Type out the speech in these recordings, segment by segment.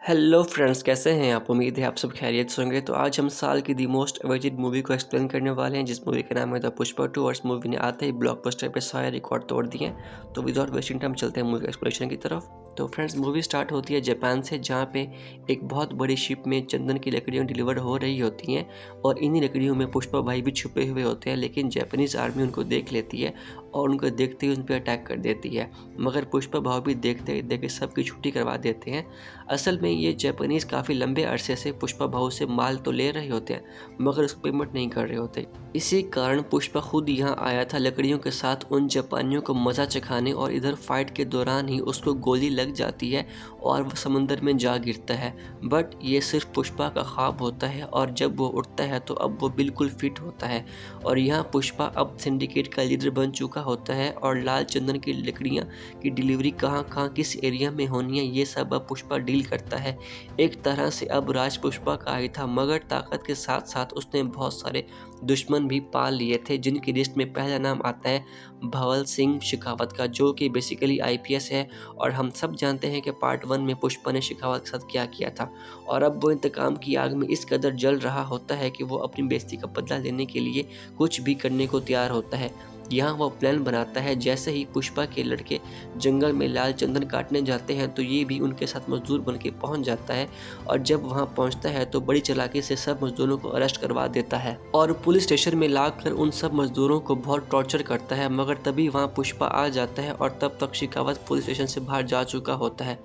Hello friends, कैसे हैं आप? उम्मीद है आप सब खैरियत से होंगे। तो आज हम साल की दी मोस्ट अवेटेड मूवी को एक्सप्लेन करने वाले हैं, जिस मूवी का नाम है द पुष्पा 2 और इस मूवी ने आते ही ब्लॉकबस्टर पे सारे रिकॉर्ड तोड़ दिए हैं। तो विदाउट वेस्टिंग टाइम चलते हैं मूवी एक्सप्लेनेशन की तरफ। तो फ्रेंड्स, मूवी स्टार्ट होती है जापान से, जहाँ पे एक बहुत बड़ी शिप में चंदन की लकड़ियाँ डिलीवर हो रही होती हैं और इन्हीं लकड़ियों में पुष्पा भाई भी छुपे हुए होते हैं। लेकिन जापानीज़ आर्मी उनको देख लेती है और उनको देखते ही उन पर अटैक कर देती है, मगर पुष्पा भाव भी देखते ही देखे सबकी छुट्टी करवा देते हैं। असल में ये जापानीज़ काफ़ी लंबे अरसे से पुष्पा भाव से माल तो ले रहे होते हैं, मगर उसको पेमेंट नहीं कर रहे होते। इसी कारण पुष्पा खुद यहाँ आया था लकड़ियों के साथ उन जापानियों को मज़ा चखाने, और इधर फाइट के दौरान ही उसको गोली लग जाती है और वह समंदर में जा गिरता है। बट ये सिर्फ पुष्पा का ख्वाब होता है, और जब वो उठता है तो अब वो बिल्कुल फिट होता है। और यहाँ पुष्पा अब सिंडिकेट का लीडर बन चुका होता है, और लाल चंदन की लकड़ियाँ की डिलीवरी कहाँ कहाँ किस एरिया में होनी है ये सब अब पुष्पा डील करता है। एक तरह से अब राज पुष्पा का ही था, मगर ताकत के साथ साथ उसने बहुत सारे दुश्मन भी पाल लिए थे, जिनकी लिस्ट में पहला नाम आता है भंवर सिंह शेखावत का, जो कि बेसिकली आईपीएस है। और हम सब जानते हैं कि पार्ट 1 में पुष्पा ने शेखावत के साथ क्या किया था। और अब वो इंतकाम की आग में इस कदर जल रहा होता है कि वो अपनी बेइज्जती का बदला लेने के लिए कुछ भी करने को तैयार होता है। यहाँ वो प्लान बनाता है, जैसे ही पुष्पा के लड़के जंगल में लाल चंदन काटने जाते हैं तो ये भी उनके साथ मजदूर बन के पहुँच जाता है। और जब वहाँ पहुँचता है तो बड़ी चालाकी से सब मजदूरों को अरेस्ट करवा देता है और पुलिस स्टेशन में लाकर उन सब मजदूरों को बहुत टॉर्चर करता है। मगर तभी वहाँ पुष्पा आ जाता है और तब तक शेखावत पुलिस स्टेशन से बाहर जा चुका होता है।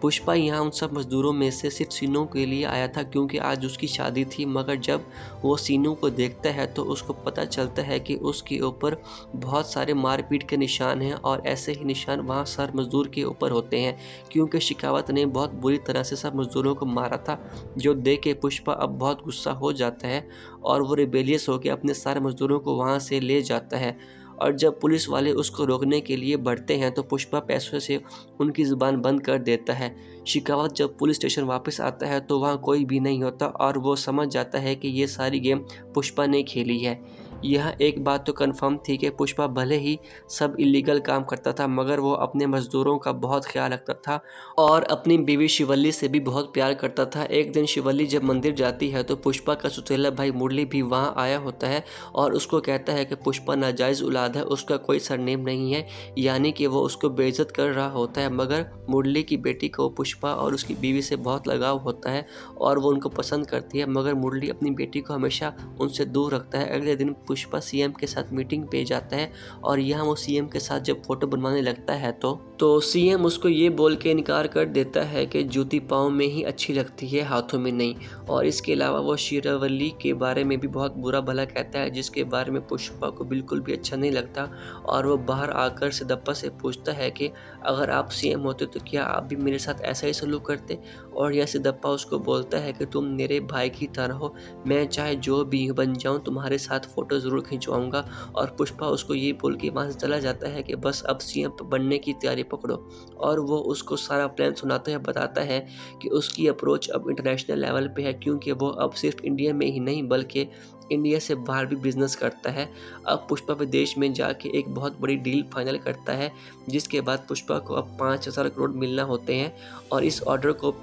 पुष्पा यहाँ उन सब मज़दूरों में से सिर्फ सीनू के लिए आया था, क्योंकि आज उसकी शादी थी। मगर जब वो सीनू को देखता है तो उसको पता चलता है कि उसके ऊपर बहुत सारे मारपीट के निशान हैं, और ऐसे ही निशान वहाँ हर मज़दूर के ऊपर होते हैं, क्योंकि शेखावत ने बहुत बुरी तरह से सब मज़दूरों को मारा था। जो देख के पुष्पा अब बहुत गुस्सा हो जाता है और वो रिबेलियस होकर अपने सारे मज़दूरों को वहाँ से ले जाता है। और जब पुलिस वाले उसको रोकने के लिए बढ़ते हैं तो पुष्पा पैसों से उनकी ज़ुबान बंद कर देता है। शेखावत जब पुलिस स्टेशन वापस आता है तो वहाँ कोई भी नहीं होता, और वो समझ जाता है कि ये सारी गेम पुष्पा ने खेली है। यह एक बात तो कन्फर्म थी कि पुष्पा भले ही सब इलीगल काम करता था, मगर वो अपने मज़दूरों का बहुत ख्याल रखता था और अपनी बीवी शिवल्ली से भी बहुत प्यार करता था। एक दिन शिवल्ली जब मंदिर जाती है तो पुष्पा का सौतेला भाई मुरली भी वहाँ आया होता है और उसको कहता है कि पुष्पा नाजायज़ औलाद है, उसका कोई सरनेम नहीं है, यानी कि वो उसको बेइज्जत कर रहा होता है। मगर मुरली की बेटी को पुष्पा और उसकी बीवी से बहुत लगाव होता है और वो उनको पसंद करती है, मगर मुरली अपनी बेटी को हमेशा उनसे दूर रखता है। अगले दिन पुष्पा सीएम के साथ मीटिंग पे जाता है, और यहाँ वो सीएम के साथ जब फोटो बनवाने लगता है तो सीएम उसको ये बोल के इनकार कर देता है कि जूती पाँव में ही अच्छी लगती है, हाथों में नहीं। और इसके अलावा वो शीरावली के बारे में भी बहुत बुरा भला कहता है, जिसके बारे में पुष्पा को बिल्कुल भी अच्छा नहीं लगता। और वो बाहर आकर सिद्धप्पा से पूछता है कि अगर आप सीएम होते तो क्या आप भी मेरे साथ ऐसा ही सलूक करते। और यह सिद्धप्पा उसको बोलता है कि तुम मेरे भाई की तरह हो, मैं चाहे जो भी बन जाऊं तुम्हारे साथ फ़ोटो ज़रूर खिंचवाऊंगा। और पुष्पा उसको ये बोल के वहाँ से चला जाता है कि बस अब सीएम बनने की तैयारी पकड़ो। और वो उसको सारा प्लान सुनाता है, बताता है कि उसकी अप्रोच अब इंटरनेशनल लेवल पे है, क्योंकि वो अब सिर्फ इंडिया में ही नहीं बल्कि इंडिया से बाहर भी बिजनेस करता है। अब पुष्पा विदेश में जाके एक बहुत बड़ी डील फाइनल करता है, जिसके बाद पुष्पा को अब 5,000 करोड़ मिलना होते हैं। और इस ऑर्डर को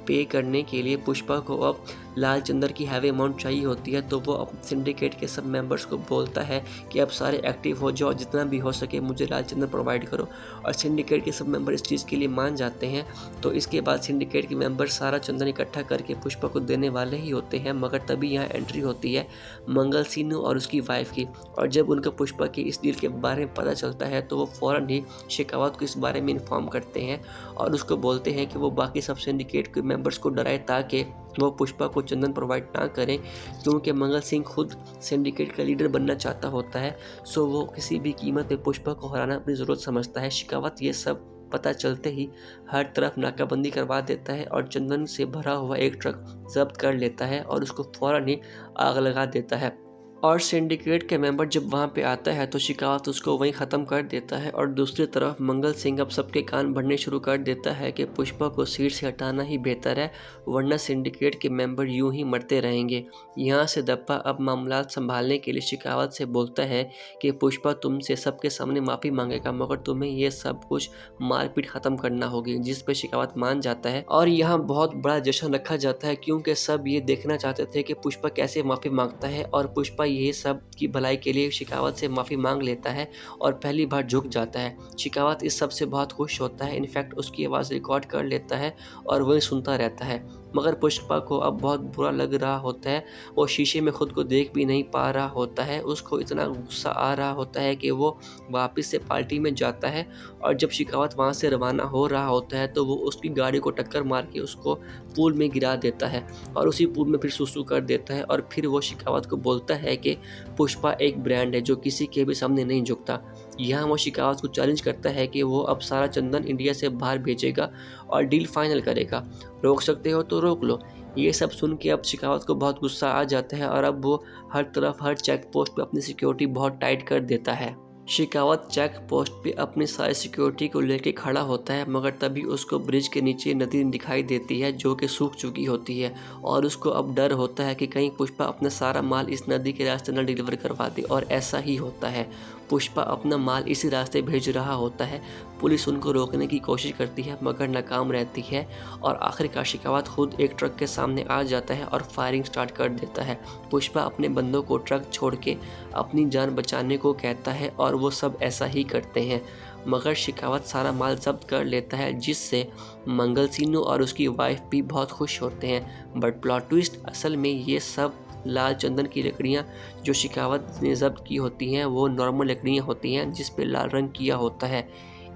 पे करने के लिए पुष्पा को अब लाल चंदन की हैवी अमाउंट चाहिए होती है। तो वो अब सिंडिकेट के सब मेंबर्स को बोलता है कि अब सारे एक्टिव हो जाओ, जितना भी हो सके मुझे लाल चंदन प्रोवाइड करो। और सिंडिकेट के सब मेंबर इस चीज़ के लिए मान जाते हैं। तो इसके बाद सिंडिकेट के मेंबर सारा चंदन इकट्ठा करके पुष्पा को देने वाले ही होते हैं, मगर तभी यहाँ एंट्री होती है मंगल सीनू और उसकी वाइफ की। और जब उनको पुष्पा की इस डील के बारे में पता चलता है तो वो फ़ौरन ही शेखावत को इस बारे में इन्फॉर्म करते हैं और उसको बोलते हैं कि वो बाकी सब सिंडिकेट के मेंबर्स को डराए ताकि वो पुष्पा को चंदन प्रोवाइड ना करें, क्योंकि मंगल सिंह खुद सिंडिकेट का लीडर बनना चाहता होता है। सो वो किसी भी कीमत पे पुष्पा को हराना अपनी ज़रूरत समझता है। शेखावत ये सब पता चलते ही हर तरफ नाकाबंदी करवा देता है और चंदन से भरा हुआ एक ट्रक जब्त कर लेता है और उसको फ़ौरन ही आग लगा देता है। और सिंडिकेट के मेंबर जब वहाँ पे आता है तो शिकावत उसको वहीं ख़त्म कर देता है। और दूसरी तरफ मंगल सिंह अब सबके कान भरने शुरू कर देता है कि पुष्पा को सीट से हटाना ही बेहतर है, वरना सिंडिकेट के मेंबर यूं ही मरते रहेंगे। यहाँ से दप्पा अब मामला संभालने के लिए शिकावत से बोलता है कि पुष्पा तुमसे सबके सामने माफ़ी मांगेगा, मगर तुम्हें ये सब कुछ मारपीट ख़त्म करना होगी, जिस पर शिकावत मान जाता है। और यहाँ बहुत बड़ा जश्न रखा जाता है क्योंकि सब ये देखना चाहते थे कि पुष्पा कैसे माफ़ी मांगता है। और पुष्पा ये सब की भलाई के लिए शिकावत से माफ़ी मांग लेता है और पहली बार झुक जाता है। शिकावत इस सब से बहुत खुश होता है, इनफैक्ट उसकी आवाज़ रिकॉर्ड कर लेता है और वही सुनता रहता है। मगर पुष्पा को अब बहुत बुरा लग रहा होता है, वो शीशे में खुद को देख भी नहीं पा रहा होता है। उसको इतना गुस्सा आ रहा होता है कि वो वापस से पार्टी में जाता है। और जब शिकावत वहाँ से रवाना हो रहा होता है तो वो उसकी गाड़ी को टक्कर मार के उसको पूल में गिरा देता है और उसी पूल में फिर सुसु कर देता है। और फिर वो शिकावत को बोलता है कि पुष्पा एक ब्रांड है जो किसी के भी सामने नहीं झुकता। यहाँ वो शिकावत को चैलेंज करता है कि वो अब सारा चंदन इंडिया से बाहर भेजेगा और डील फाइनल करेगा। रोक सकते हो तो रोक लो। ये सब सुन के अब शिकावत को बहुत गुस्सा आ जाता है और अब वो हर तरफ हर चेक पोस्ट पे अपनी सिक्योरिटी बहुत टाइट कर देता है। शिकावत चेक पोस्ट पे अपनी सारी सिक्योरिटी को लेके खड़ा होता है, मगर तभी उसको ब्रिज के नीचे नदी दिखाई देती है जो कि सूख चुकी होती है। और उसको अब डर होता है कि कहीं पुष्पा अपना सारा माल इस नदी के रास्ते न डिलीवर करवा दे। और ऐसा ही होता है, पुष्पा अपना माल इसी रास्ते भेज रहा होता है। पुलिस उनको रोकने की कोशिश करती है मगर नाकाम रहती है। और आखिरकार शिकावत खुद एक ट्रक के सामने आ जाता है और फायरिंग स्टार्ट कर देता है। पुष्पा अपने बंदों को ट्रक छोड़ के अपनी जान बचाने को कहता है और वो सब ऐसा ही करते हैं। मगर शिकावत सारा माल जब्त कर लेता है, जिससे मंगल सिन्नू और उसकी वाइफ भी बहुत खुश होते हैं। बट प्लॉट ट्विस्ट, असल में ये सब लाल चंदन की लकड़ियाँ जो शिकावत ने जब्त की होती हैं वो नॉर्मल लकड़ियाँ होती हैं जिस पे लाल रंग किया होता है।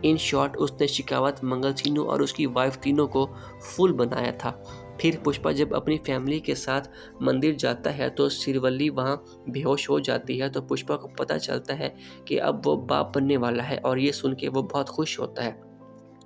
इन शॉर्ट उसने शिकावत, मंगल सिन्नू और उसकी वाइफ तीनों को फूल बनाया था। फिर पुष्पा जब अपनी फैमिली के साथ मंदिर जाता है तो सिरवल्ली वहाँ बेहोश हो जाती है। तो पुष्पा को पता चलता है कि अब वो बाप बनने वाला है और ये सुन के वो बहुत खुश होता है।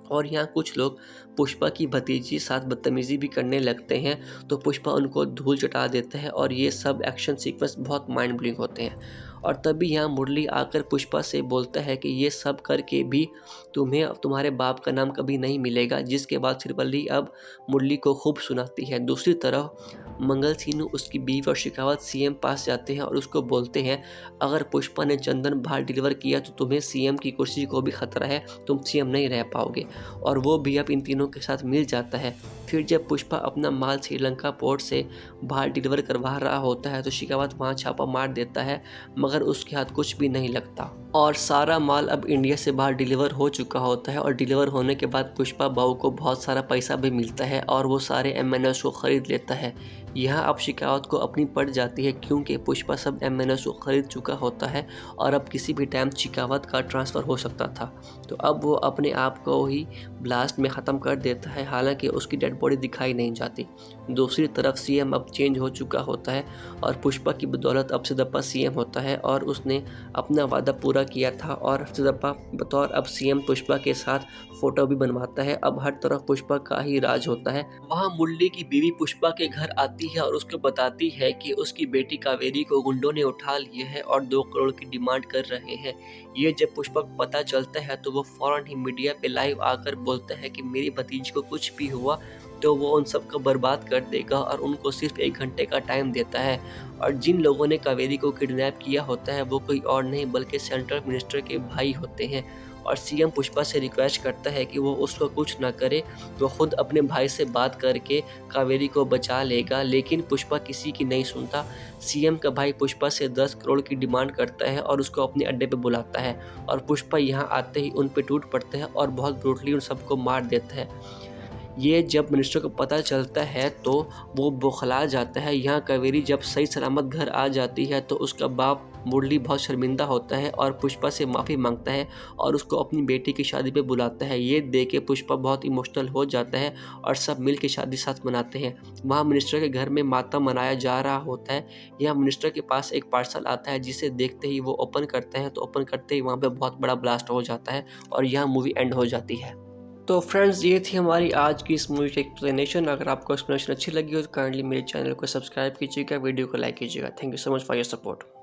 और यहाँ कुछ लोग पुष्पा की भतीजी साथ बदतमीज़ी भी करने लगते हैं तो पुष्पा उनको धूल चटा देता है और ये सब एक्शन सीक्वेंस बहुत माइंड ब्लोइंग होते हैं। और तभी यहाँ मुरली आकर पुष्पा से बोलता है कि ये सब करके भी तुम्हें तुम्हारे बाप का नाम कभी नहीं मिलेगा, जिसके बाद सिरवल्ली अब मुरली को खूब सुनाती है। दूसरी तरफ मंगल सिन्नू, उसकी बीवी और शिकावत सीएम पास जाते हैं और उसको बोलते हैं अगर पुष्पा ने चंदन बाहर डिलीवर किया तो तुम्हें सीएम की कुर्सी को भी खतरा है, तुम सीएम नहीं रह पाओगे। और वो भी अब इन तीनों के साथ मिल जाता है। फिर जब पुष्पा अपना माल श्रीलंका पोर्ट से बाहर डिलीवर करवा रहा होता है तो शिकावत वहाँ छापा मार देता है, मगर उसके हाथ कुछ भी नहीं लगता और सारा माल अब इंडिया से बाहर डिलीवर हो चुका होता है। और डिलीवर होने के बाद पुष्पा बाबू को बहुत सारा पैसा भी मिलता है और वो सारे एमएनएस को ख़रीद लेता है। यहाँ अब शिकावत को अपनी पड़ जाती है क्योंकि पुष्पा सब एमएनएस को ख़रीद चुका होता है और अब किसी भी टाइम शिकावत का ट्रांसफ़र हो सकता था। तो अब वो अपने आप को ही ब्लास्ट में ख़त्म कर देता है, हालांकि उसकी डेड बॉडी दिखाई नहीं जाती। दूसरी तरफ सीएम अब चेंज हो चुका होता है और पुष्पा की बदौलत अब सिद्धप्पा सीएम होता है और उसने अपना वादा पूरा किया था। और सिद्धप्पा बतौर अब सीएम पुष्पा के साथ फ़ोटो भी बनवाता है। अब हर तरफ पुष्पा का ही राज होता है। वहाँ मुरली की बीवी पुष्पा के घर आती है और उसको बताती है कि उसकी बेटी कावेरी को गुंडों ने उठा लिया है और 2 करोड़ की डिमांड कर रहे हैं। ये जब पुष्पा को पता चलता है तो वो फ़ौरन ही मीडिया पे लाइव आकर बोलता है कि मेरी भतीजी को कुछ भी हुआ तो वो उन सबको बर्बाद कर देगा और उनको सिर्फ 1 घंटे का टाइम देता है। और जिन लोगों ने कावेरी को किडनैप किया होता है वो कोई और नहीं बल्कि सेंट्रल मिनिस्टर के भाई होते हैं। और सीएम पुष्पा से रिक्वेस्ट करता है कि वो उसको कुछ ना करे, वो खुद अपने भाई से बात करके कावेरी को बचा लेगा, लेकिन पुष्पा किसी की नहीं सुनता। सीएम का भाई पुष्पा से 10 करोड़ की डिमांड करता है और उसको अपने अड्डे पे बुलाता है और पुष्पा यहाँ आते ही उन पे टूट पड़ता है और बहुत ब्रूटली उन सबको मार देता है। ये जब मिनिस्टर को पता चलता है तो वो बौखला जाता है। यहाँ कावेरी जब सही सलामत घर आ जाती है तो उसका बाप मुरली बहुत शर्मिंदा होता है और पुष्पा से माफ़ी मांगता है और उसको अपनी बेटी की शादी पे बुलाता है। ये देख के पुष्पा बहुत इमोशनल हो जाता है और सब मिल के शादी साथ मनाते हैं। वहाँ मिनिस्टर के घर में मातम मनाया जा रहा होता है। यहाँ मिनिस्टर के पास एक पार्सल आता है जिसे देखते ही वो ओपन करते हैं तो ओपन करते ही वहाँ पे बहुत बड़ा ब्लास्ट हो जाता है और यहाँ मूवी एंड हो जाती है। तो फ्रेंड्स, ये थी हमारी आज की इस मूवी की एक्सप्लेनेशन। अगर आपको एक्सप्लेनेशन अच्छी लगी हो तो काइंडली मेरे चैनल को सब्सक्राइब कीजिएगा, वीडियो को लाइक कीजिएगा। Thank you so much for your support.